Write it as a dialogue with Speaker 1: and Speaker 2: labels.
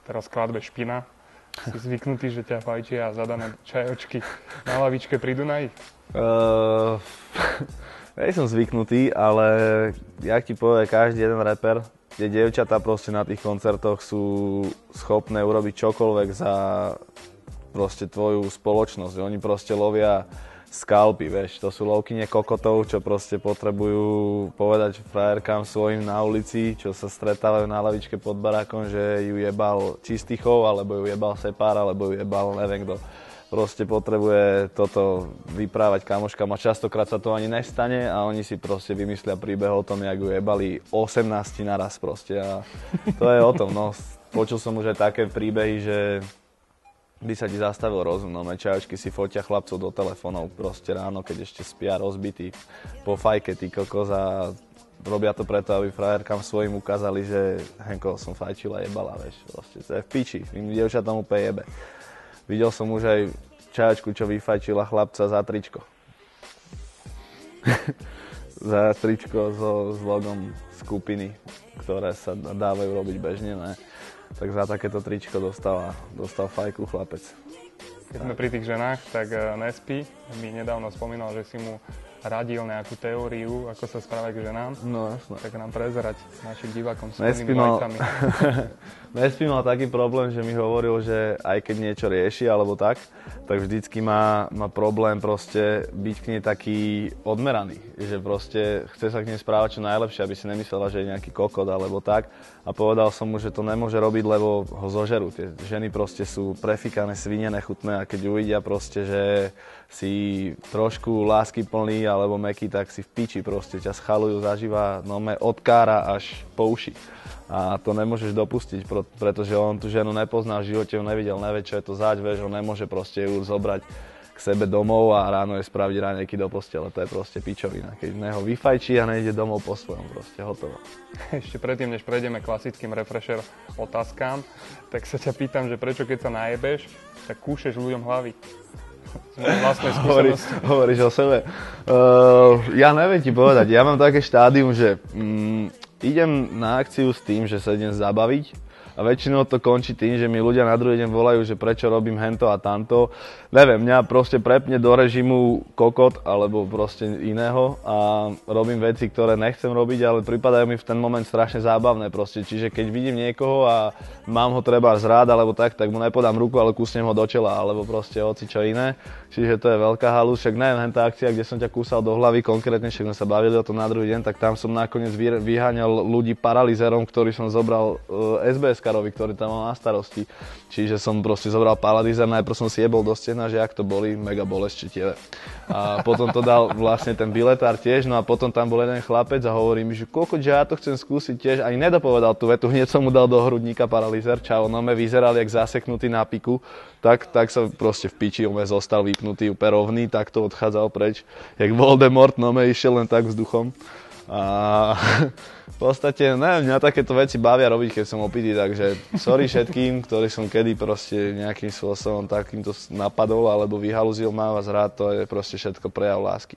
Speaker 1: teraz v skladbe Špina. Si zvyknutý, že ťa fajčia zadané čajočky na lavičke pri Dunaji?
Speaker 2: Nie som zvyknutý, ale jak ti povie každý jeden rapper, tie dievčatá proste na tých koncertoch sú schopné urobiť čokoľvek za proste tvoju spoločnosť. Oni proste lovia skalpy, vieš, to sú lovkyne kokotov, čo proste potrebujú povedať frajerkám svojim na ulici, čo sa stretávajú na lavičke pod barákom, že ju jebal Čistichov, alebo ju jebal Sepár, alebo ju jebal neviem kto. Proste potrebuje toto vyprávať kamoškám a častokrát sa to ani nestane a oni si proste vymyslia príbeh o tom, jak ju jebali 18 naraz proste a to je o tom, no. Počul som už aj také príbehy, že by sa ti zastavil rozum, no čajočky si fotia chlapcov do telefónov proste ráno, keď ešte spia rozbití po fajke, ty kokos a robia to preto, aby frajerkám svojim ukázali, že Henko, som fajčila jebala, vieš, proste to je v piči, im dievčatám úplne jebe. Videl som už aj čajočku, čo vyfajčila chlapca za tričko. Za tričko s logom skupiny, ktoré sa dávajú robiť bežne, ne? Tak za takéto tričko dostal fajku chlapec.
Speaker 1: Keď sme pri tých ženách, tak Nespi mi nedávno spomínal, že si mu radil nejakú teóriu, ako sa správať k ženám.
Speaker 2: No jasné.
Speaker 1: Tak nám prezerať našim divákom s plnými vajcami.
Speaker 2: Nespi mal taký problém, že mi hovoril, že aj keď niečo rieši alebo tak vždycky má problém proste byť k nej taký odmeraný. Že proste chce sa k nej správať čo najlepšie, aby si nemyslela, že je nejaký kokot alebo tak. A povedal som mu, že to nemôže robiť, lebo ho zožerú. Tie ženy proste sú prefikané, svine nechutné a keď uvidia proste, že si trošku láskyplný alebo mäkký, tak si v piči proste ťa schalujú zaživa, no od kára až po uši. A to nemôžeš dopustiť, pretože on tú ženu nepozná, v živote ju nevidel, nevie, čo je to zač, vieš, on nemôže proste ju zobrať k sebe domov a ráno je spraviť raňajky do postele, to je proste pičovina. Keď neho vyfajčí a nejde domov po svojom, proste hotovo.
Speaker 1: Ešte predtým, než prejdeme klasickým refresher otázkam, tak sa ťa pýtam, že prečo keď sa najebeš, tak kúšeš ľuďom hlavy. Z mojej vlastnej skúsenosti.
Speaker 2: Hovoríš o sebe. Ja neviem ti povedať, ja mám také štádium, že idem na akciu s tým, že sa idem zabaviť a väčšinou to končí tým, že mi ľudia na druhý deň volajú, že prečo robím hento a tamto. Neviem, mňa proste prepne do režimu kokot alebo proste iného a robím veci, ktoré nechcem robiť, ale pripadajú mi v ten moment strašne zábavné proste. Čiže keď vidím niekoho a mám ho treba zrád alebo tak mu nepodám ruku, ale kúsnem ho do čela alebo proste hoci čo iné. Čiže to je veľká halus, však neviem, hentá akcia, kde som ťa kúsal do hlavy, konkrétne však sme sa bavili o tom na druhý deň, tak tam som nakoniec vyháňal ľudí paralizérom, ktorý som zobral SBS-karovi, ktorý tam mal na starosti. Čiže som proste zobral paralizér, najprv som si jebol do stehna, že jak to boli, mega bolesť četieve. A potom to dal vlastne ten biletár tiež, no a potom tam bol jeden chlapec a hovorí mi, že koľko, že ja to chcem skúsiť tiež, ani nedopovedal tú vetu, hneď som mu dal do hrudníka paralizér, čau, no me vyzeral jak zaseknutý na piku, tak sa proste v piči, on zostal vypnutý, úplne rovný, tak to odchádzal preč, jak Voldemort, no me išiel len tak vzduchom. A v podstate, neviem, mňa takéto veci bavia robiť, keď som opitý, takže sorry všetkým, ktorí som kedy proste nejakým spôsobom takýmto napadol alebo vyhaluzil, mám vás rád, to je proste všetko prejav lásky.